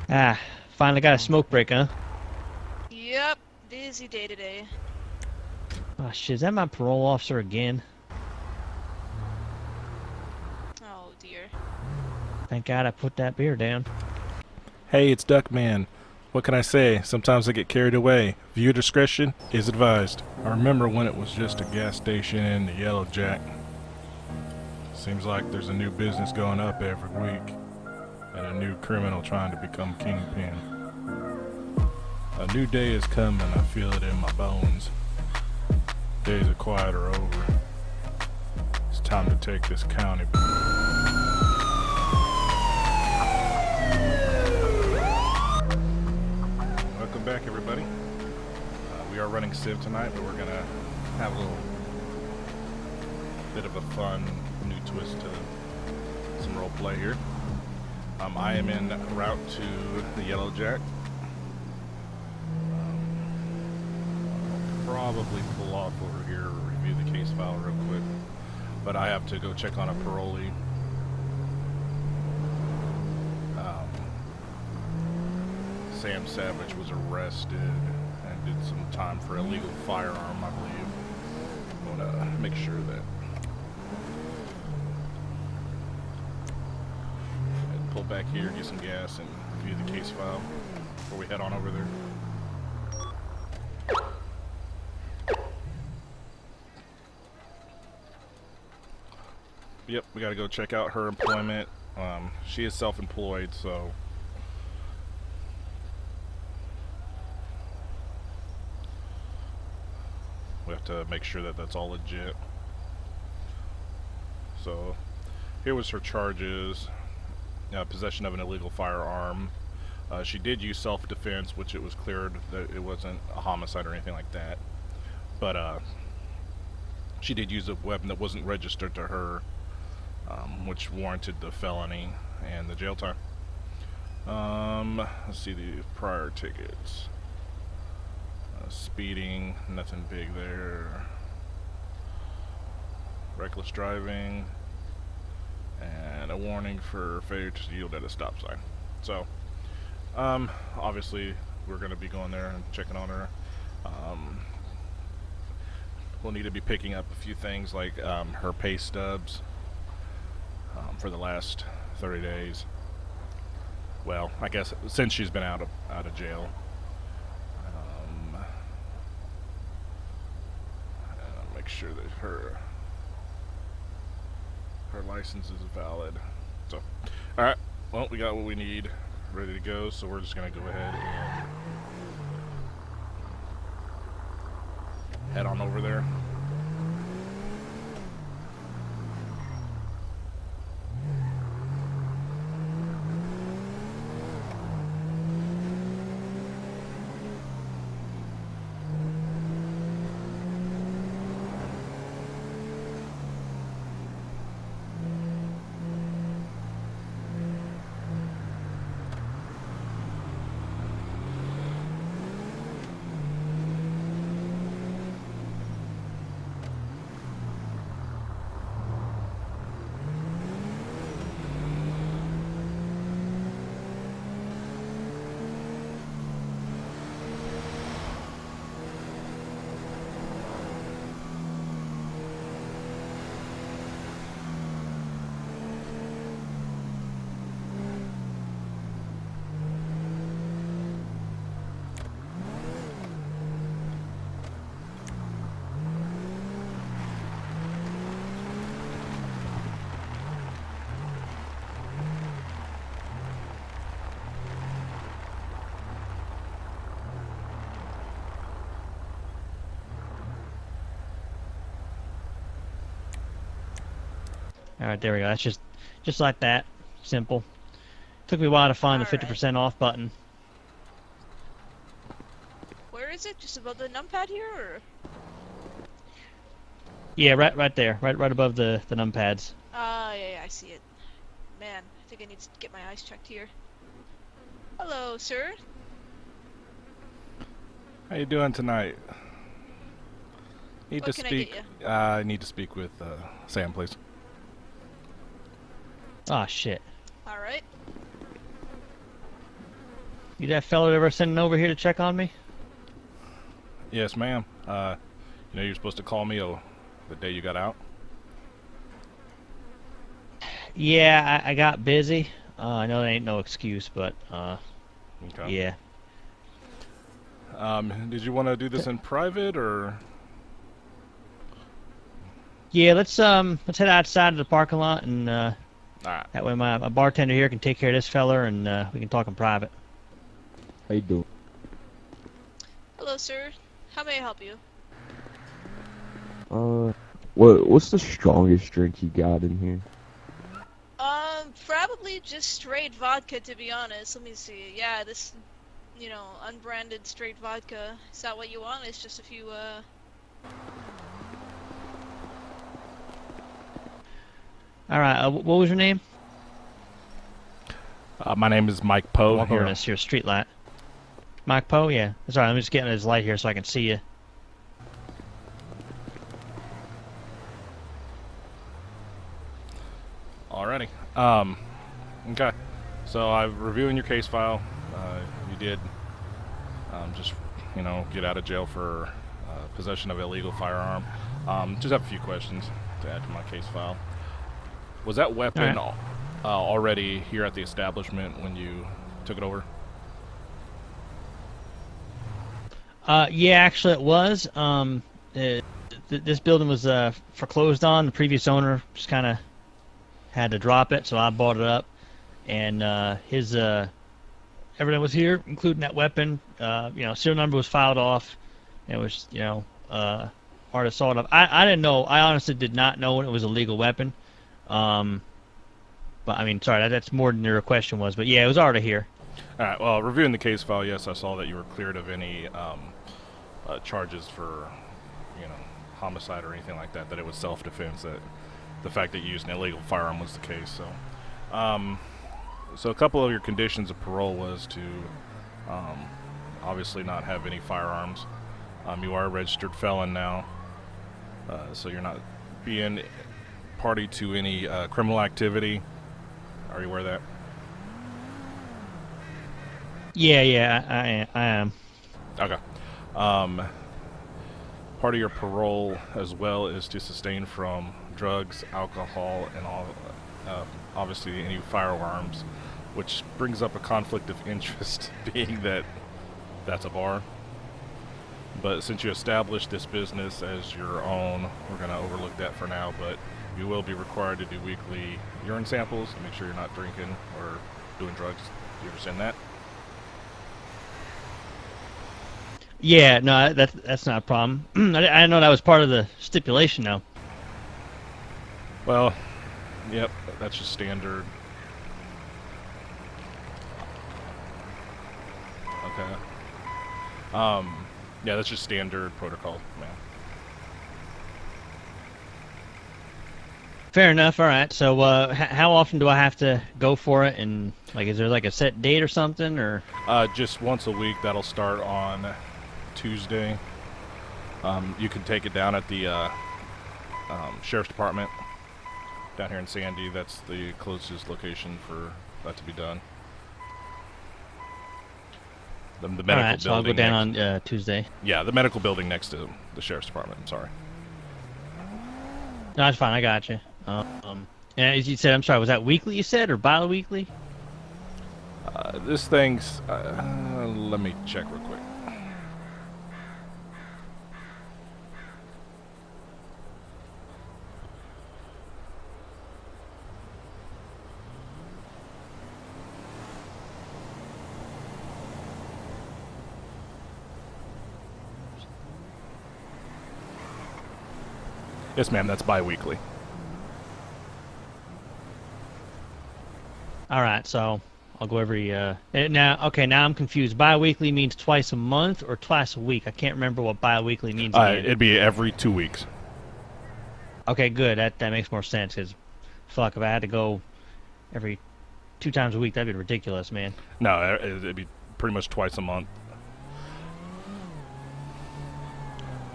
Ah, finally got a smoke break, huh? Yep, busy day today. Oh shit, is that my parole officer again? Oh dear. Thank God I put that beer down. Hey, it's Duckman. What can I say? Sometimes I get carried away. Viewer discretion is advised. I remember when it was just a gas station in the Yellow Jack. Seems like there's a new business going up every week, and a new criminal trying to become kingpin. A new day is coming, I feel it in my bones. Days of quiet are over. It's time to take this county. Welcome back, everybody. We are running Civ tonight, but we're gonna have a little bit of a fun new twist to some role play here. I am en route to the Yellow Jack. Probably pull off over here, review the case file real quick, but I have to go check on a parolee. Sam Savage was arrested and did some time for illegal firearm, I believe. I want to make sure that I pull back here, get some gas, and review the case file before we head on over there. Yep, we gotta go check out her employment. She is self-employed, so we have to make sure that that's all legit. So here was her charges. Possession of an illegal firearm. She did use self-defense, which it was cleared that it wasn't a homicide or anything like that. But she did use a weapon that wasn't registered to her, which warranted the felony and the jail time. Let's see the prior tickets. Speeding, nothing big there. Reckless driving, and a warning for failure to yield at a stop sign. So, obviously, we're going to be going there and checking on her. We'll need to be picking up a few things like her pay stubs for the last 30 days. Well, I guess since she's been out of jail. Make sure that her license is valid. So, all right. Well, we got what we need ready to go, so we're just gonna go ahead and head on over there. Alright, there we go. That's just like that. Simple. Took me a while to find the Alright. 50% off button. Where is it? Just above the numpad here, or? Yeah, right there. Right above the numpads. Ah, yeah, I see it. Man, I think I need to get my eyes checked here. Hello, sir. How you doing tonight? Need What to can I get speak. you? I need to speak with Sam, please. Ah, shit. Alright. You that fella ever sending over here to check on me? Yes, ma'am. You know you're supposed to call me the day you got out? Yeah, I got busy. I know that ain't no excuse, but Okay. yeah. Did you want to do this in private or? Yeah, let's head outside of the parking lot, and Alright. that way my bartender here can take care of this feller, and we can talk in private. How you doing? Hello, sir. How may I help you? What's the strongest drink you got in here? Probably just straight vodka, to be honest. Let me see. Yeah, this, unbranded straight vodka. Is that what you want? It's just a few, All right. What was your name? My name is Mike Poe. Walk over to this here street light. Mike Poe, yeah. Sorry, let me just get in his light here so I can see you. Alrighty. Okay. So I'm reviewing your case file. You did just, get out of jail for possession of illegal firearm. Just have a few questions to add to my case file. Was that weapon already here at the establishment when you took it over? Yeah, actually it was. This building was foreclosed on. The previous owner just kind of had to drop it, so I bought it up. And his everything was here, including that weapon. Serial number was filed off. It was, hard assault. I didn't know. I honestly did not know it was a legal weapon. But I mean, sorry, that's more than your question was. But yeah, it was already here. All right. Well, reviewing the case file, yes, I saw that you were cleared of any charges for, homicide or anything like that. That it was self-defense. That the fact that you used an illegal firearm was the case. So a couple of your conditions of parole was to obviously not have any firearms. You are a registered felon now, so you're not being party to any criminal activity. Are you aware of that? Yeah, I am. Okay. Part of your parole as well is to sustain from drugs, alcohol, and all, obviously any firearms, which brings up a conflict of interest, being that that's a bar. But since you established this business as your own, we're going to overlook that for now, but you will be required to do weekly urine samples to make sure you're not drinking or doing drugs. Do you understand that? Yeah, no, that's not a problem. I didn't know that was part of the stipulation, though. Well, yep, that's just standard. Okay. Yeah, that's just standard protocol, man. Fair enough. All right. So, how often do I have to go for it? And is there like a set date or something, or? Just once a week. That'll start on Tuesday. You can take it down at the sheriff's department down here in Sandy. That's the closest location for that to be done. The medical all right. So I'll go building down on Tuesday. Yeah, the medical building next to the sheriff's department. I'm sorry. No, that's fine. I got you. And as you said, I'm sorry. Was that weekly? You said, or bi-weekly? This thing's. Let me check real quick. Yes, ma'am. That's bi-weekly. All right. So I'll go every. Now I'm confused. Bi-weekly means twice a month or twice a week. I can't remember what bi-weekly means. It'd be every 2 weeks. Okay, good. That makes more sense. Cause, fuck, if I had to go every 2 times a week, that'd be ridiculous, man. No, it'd be pretty much twice a month.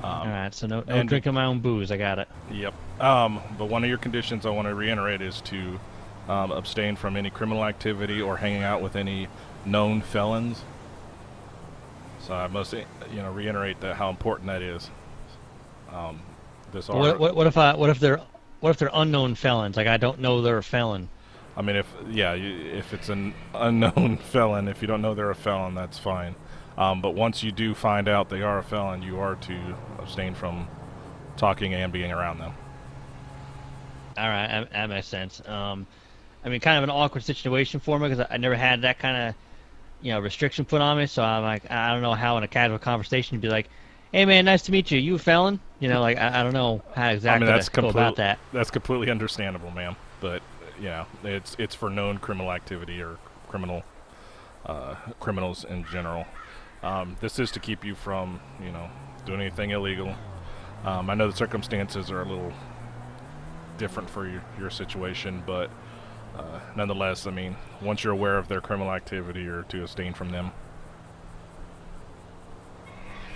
All right, so no drinking my own booze. I got it. Yep. But one of your conditions I want to reiterate is to abstain from any criminal activity or hanging out with any known felons. So I must, reiterate that how important that is. What if they're unknown felons? Like I don't know they're a felon. I mean, if it's an unknown felon, if you don't know they're a felon, that's fine. But once you do find out they are a felon, you are to abstain from talking and being around them. All right, that makes sense. I mean, kind of an awkward situation for me because I never had that kind of, restriction put on me. So I'm like, I don't know how in a casual conversation you'd be like, "Hey man, nice to meet you. You a felon?" Like I don't know how exactly to go about that. That's completely understandable, ma'am. But it's for known criminal activity or criminals in general. This is to keep you from, doing anything illegal. I know the circumstances are a little different for your situation, but nonetheless, I mean, once you're aware of their criminal activity, you're to abstain from them.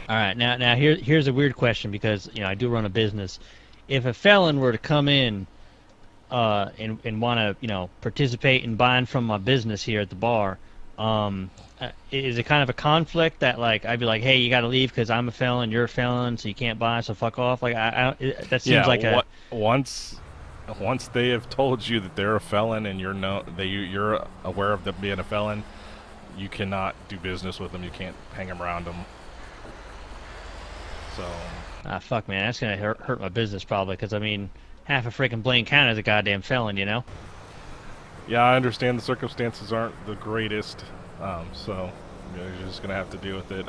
All right, now here's a weird question because I do run a business. If a felon were to come in and want to participate in buying from my business here at the bar, is it kind of a conflict that like I'd be like, hey, you got to leave because I'm a felon, you're a felon, so you can't buy, so fuck off? Like that seems like once they have told you that they're a felon and you're aware of them being a felon, you cannot do business with them. You can't hang around them. So fuck man, that's gonna hurt my business probably because I mean half of freaking Blaine County is a goddamn felon, Yeah, I understand the circumstances aren't the greatest, so you're just gonna have to deal with it.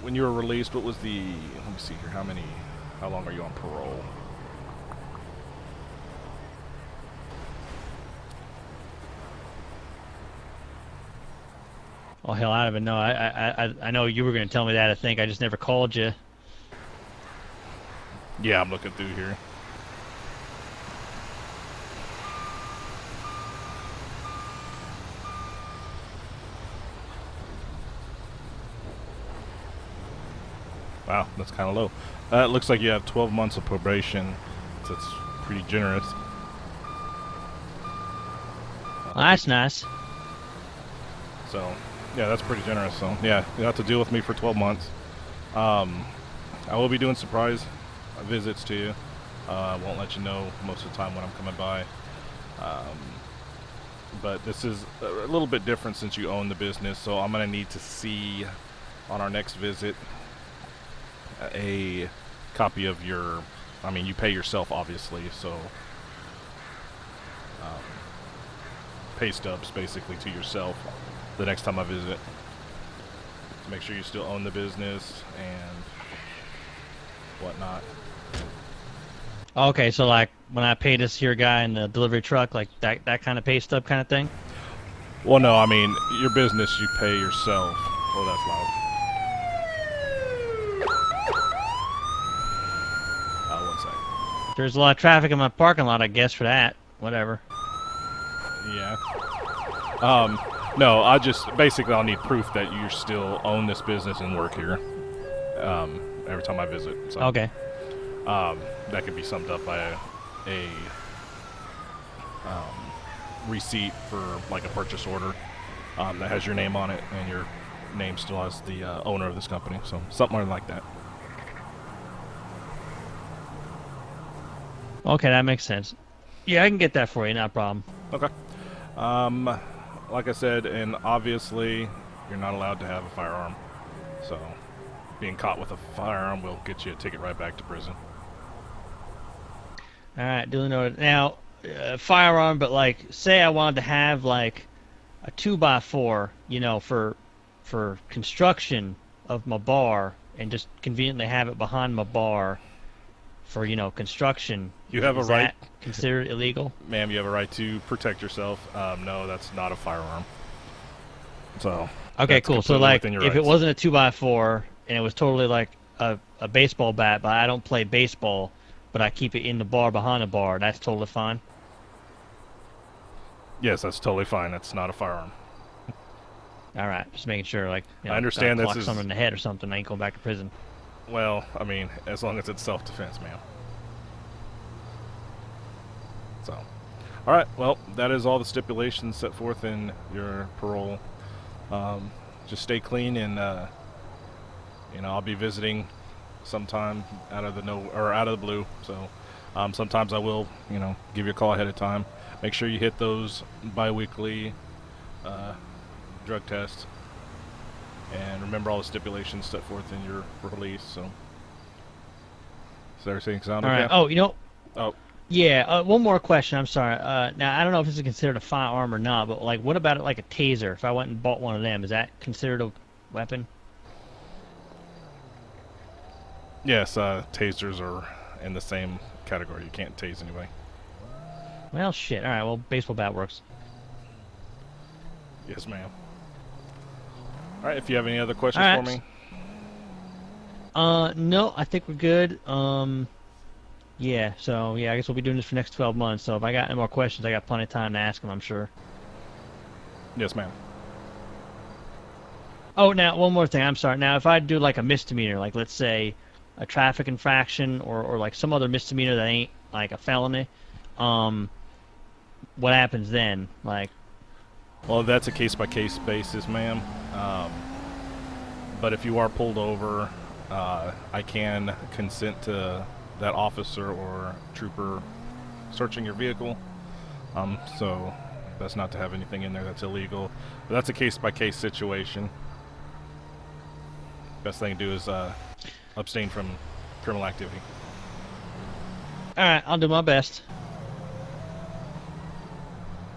When you were released, what was the? Let me see here. How long are you on parole? Oh hell, I don't even know. I know you were gonna tell me that. I think I just never called you. Yeah, I'm looking through here. Wow, that's kind of low. It looks like you have 12 months of probation. So that's pretty generous. Well, that's nice. So, yeah, that's pretty generous. So, yeah, you have to deal with me for 12 months. I will be doing surprise visits to you. I won't let you know most of the time when I'm coming by. But this is a little bit different since you own the business, so I'm going to need to see on our next visit a copy of your, I mean, you pay yourself obviously, so pay stubs basically to yourself the next time I visit to make sure you still own the business and whatnot. Okay, so like when I pay this here guy in the delivery truck, like that kind of pay stub kind of thing? Well, no, I mean, your business you pay yourself. Oh, that's loud. One second. There's a lot of traffic in my parking lot, I guess, for that. Whatever. Yeah. No, I'll need proof that you still own this business and work here. Every time I visit. So, okay. That could be summed up by a receipt for like a purchase order that has your name on it and your name still has the owner of this company. So something like that. Okay, that makes sense. Yeah, I can get that for you, not a problem. Okay. Like I said, and obviously you're not allowed to have a firearm. So being caught with a firearm will get you a ticket right back to prison. All right, duly noted. Now, firearm, but like, say I wanted to have like a 2x4, for construction of my bar, and just conveniently have it behind my bar for construction. You have Is a right. That considered illegal? Ma'am, you have a right to protect yourself. No, that's not a firearm. So. Okay, cool. So like, if rights. it wasn't a 2x4 and it was totally like a baseball bat, but I don't play baseball, but I keep it in the bar behind the bar, that's totally fine? Yes, that's totally fine. That's not a firearm. All right, just making sure. Like, I understand this this is is someone in the head or something. I ain't going back to prison. Well, I mean, as long as it's self-defense, ma'am. So, Alright, well, that is all the stipulations set forth in your parole. Just stay clean, and you know, I'll be visiting sometime out of the blue. So sometimes I will, you know, give you a call ahead of time. Make sure you hit those bi-weekly drug tests, and remember all the stipulations set forth in your release. So, does everything sound All okay? right. Oh, you know. Oh, Yeah. One more question. I'm sorry. Now I don't know if this is considered a firearm or not, but like, what about it like a taser? If I went and bought one of them, is that considered a weapon? yes. Tasers are in the same category. You can't tase anyway. Well, shit. All right. Well, baseball bat works. Yes, ma'am. All right. If you have any other All questions right. for me. No, I think we're good. Yeah. So yeah, I guess we'll be doing this for the next 12 months. So if I got any more questions, I got plenty of time to ask them, I'm sure. Yes, ma'am. Oh, now one more thing. I'm sorry. Now, if I do like a misdemeanor, like let's say a traffic infraction or like some other misdemeanor that ain't like a felony, um, what happens then? Like, Well, that's a case-by-case basis, ma'am. But if you are pulled over, I can consent to that officer or trooper searching your vehicle. So that's not to have anything in there that's illegal. But that's a case-by-case situation. Best thing to do is abstain from criminal activity. all right, I'll do my best.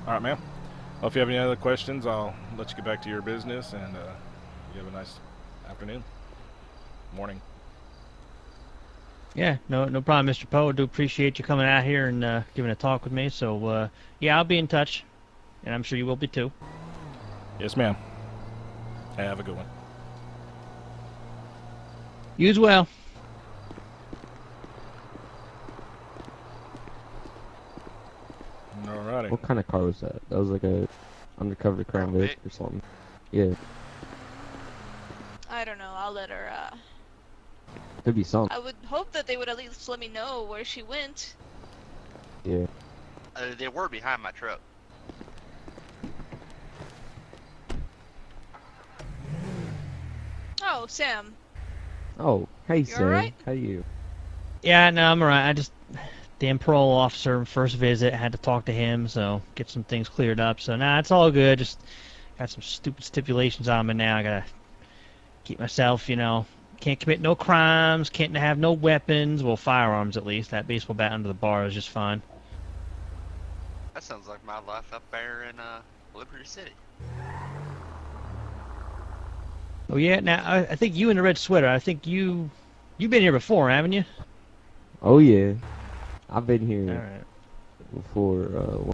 All right, ma'am. Well, if you have any other questions, I'll let you get back to your business, and you have a nice afternoon, morning. Yeah, no problem, Mr. Poe. I do appreciate you coming out here and giving a talk with me. So yeah, I'll be in touch, and I'm sure you will be too. Yes, ma'am. Have a good one. You as well. Alrighty. What kind of car was that? That was like a undercover crime Vic. Vic or something. Yeah, I don't know. I'll let her. could be something. I would hope that they would at least let me know where she went. Yeah. They were behind my truck. Oh, Sam. Oh, hey You Sam. alright? How you? Yeah, no, I'm alright. I just damn parole officer first visit, had to talk to him, so get some things cleared up. So nah, it's all good. Just got some stupid stipulations on me now. I gotta keep myself, you know, can't commit no crimes, can't have no weapons, well, firearms at least. That baseball bat under the bar is just fine. That sounds like my life up there in Liberty City. Oh yeah, now I think you in the red sweater. I think you've been here before, haven't you? Oh yeah, I've been All here right. before.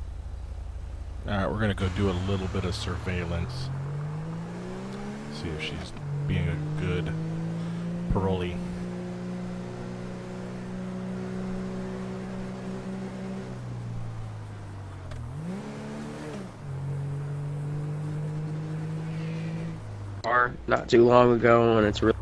Alright, we're gonna go do a little bit of surveillance. See if she's being a good parolee. Car not too long ago, and it's really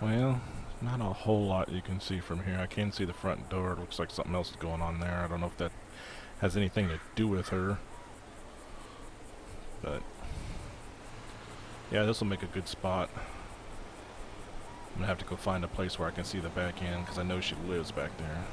Well, not a whole lot you can see from here. I can see the front door. It looks like something else is going on there. I don't know if that has anything to do with her. But yeah, this will make a good spot. I'm gonna have to go find a place where I can see the back end, because I know she lives back there.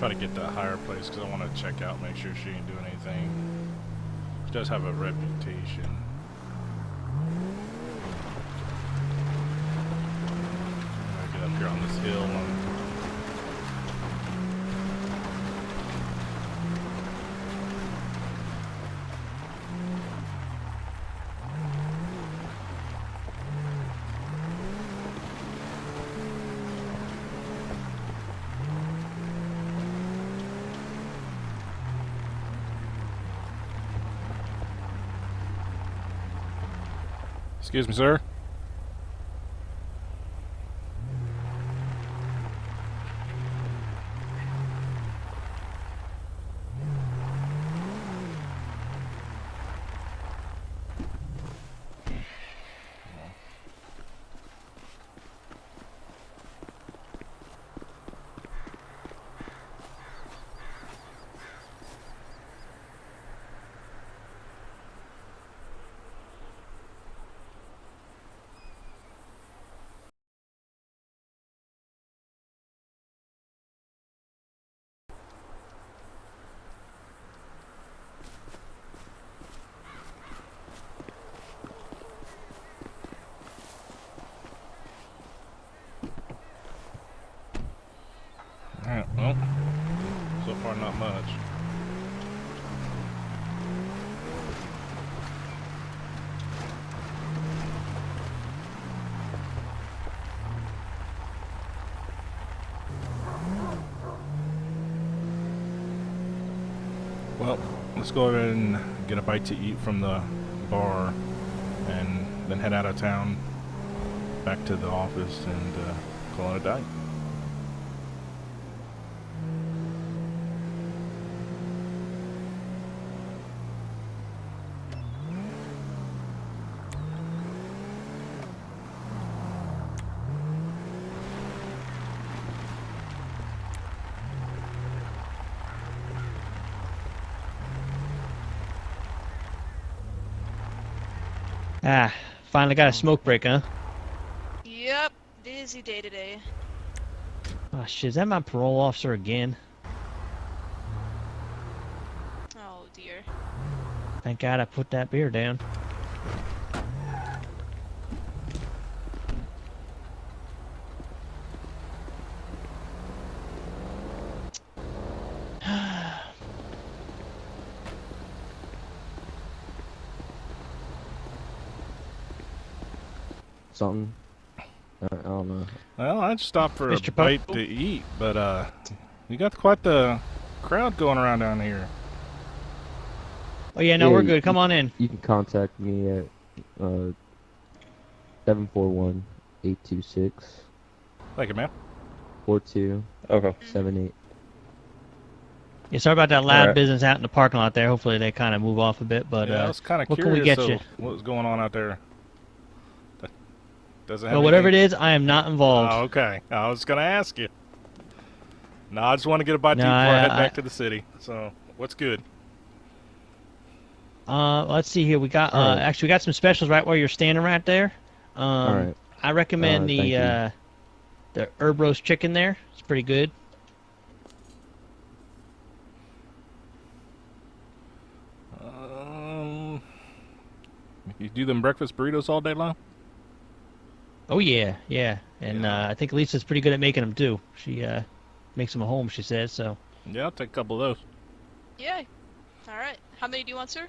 try to get that higher place because I want to check out, make sure she ain't doing anything. She does have a reputation. I'll get up here on this hill. Excuse me, sir. Alright, well, so far not much. Well, let's go ahead and get a bite to eat from the bar and then head out of town back to the office and call it a day. Ah, finally got a smoke break, huh? Yep, busy day today. Oh shit, is that my parole officer again? Oh dear. Thank God I put that beer down. Something. I don't know. Well, I just stopped for Mr. a Pope. bite to eat, but you got quite the crowd going around down here. Oh yeah, no, Yeah, we're good. Come on in. You can contact me at 741-826-4278. Thank you, man. Okay. Yeah, sorry about that loud Alright. business out in the parking lot there. Hopefully they kind of move off a bit, but Yeah, I was kind of what can we curious get you? of what was going on out there. Doesn't have Well, whatever it anything- is, I am not involved. Oh, okay. I was gonna ask you. No, I just want to get a bite to No, eat before I head I- back to the city. So, what's good? Let's see here. We got Alright. actually we got some specials right where you're standing right there. Alright. I recommend Thank you. the herb roast chicken there. It's pretty good. You do them breakfast burritos all day long? Oh yeah, yeah. And Yeah. I think Lisa's pretty good at making them too. She makes them at home, she says. So Yeah, I'll take a couple of those. Yeah. Alright. How many do you want, sir?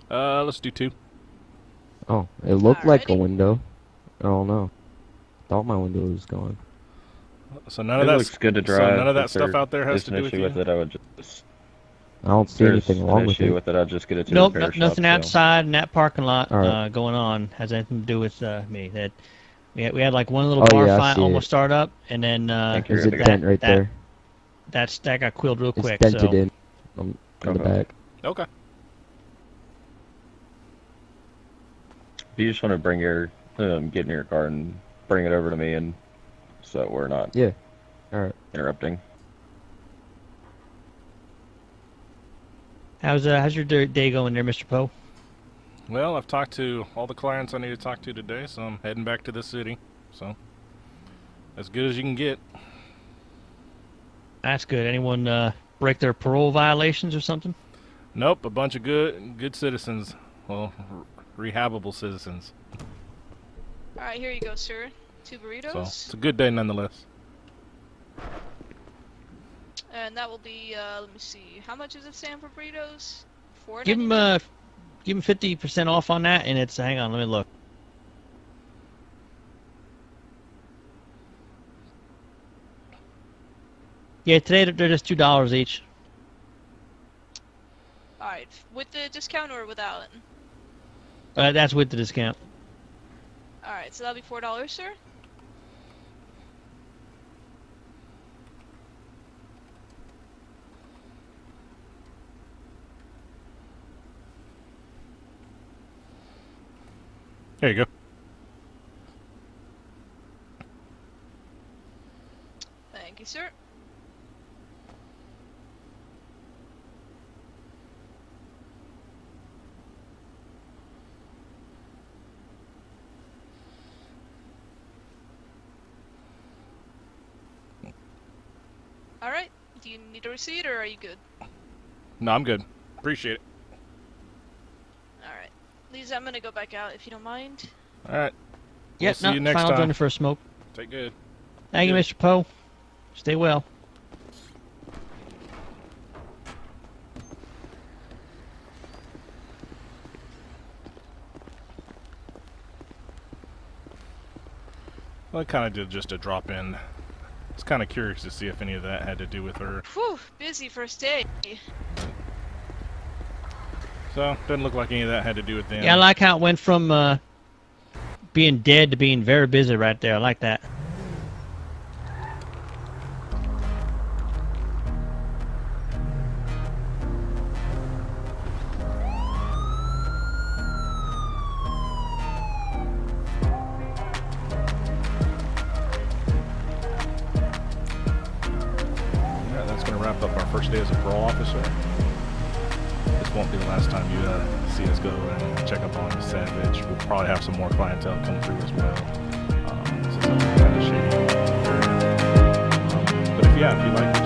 Let's do 2. Oh, it looked like a Alrighty. window. I don't know. Thought my window was gone. So none It of that looks good to So drive. none of that If stuff there out there has is to an do with issue you. with it, I would just. I don't see There's anything an wrong with issue it. with it. I'll just get it to nope, the repair shop. nothing so. outside in that parking lot Alright. going on has anything to do with me. That we had like one little Oh, bar yeah, I fight see almost it. start up, and then Thank you. There's a That- dent right there. that got quilled real It's quick. dented So in the Okay. back. Okay. If you just want to bring your, get in your car and bring it over to me, and so we're not Yeah. Alright. interrupting. how's your day going there, Mr. Poe? Well, I've talked to all the clients I need to talk to today, so I'm heading back to the city. So, as good as you can get. That's good. Anyone break their parole violations or something? Nope, a bunch of good citizens. Well, rehabable citizens. Alright, here you go, sir. 2 So burritos. it's a good day nonetheless. And that will be, let me see. How much is it, Sam, for burritos? Give them $4.99? give them 50% off on that, and it's hang on, let me look. Yeah, today they're just $2 each. Alright, with the discount or without? That's with the discount. Alright, so that'll be $4, sir? There you go. Thank you, sir. Alright, do you need a receipt or are you good? No, I'm good. Appreciate it. Alright. Lisa, I'm gonna go back out if you don't mind. All right. Yep, see you next final time. dinner for a smoke. Take good. Thank you, Good. Mr. Poe. Stay well. Well, I kind of did just a drop in. I was kind of curious to see if any of that had to do with her. Whew, busy first day. So, doesn't look like any of that had to do with them. Yeah, I like how it went from being dead to being very busy right there. I like that. Alright, that's going to wrap up our first day as a parole officer. This won't be the last time you see us go and check up on Savage. We'll probably have some more clientele come through as well. This is kind of shady. But if you like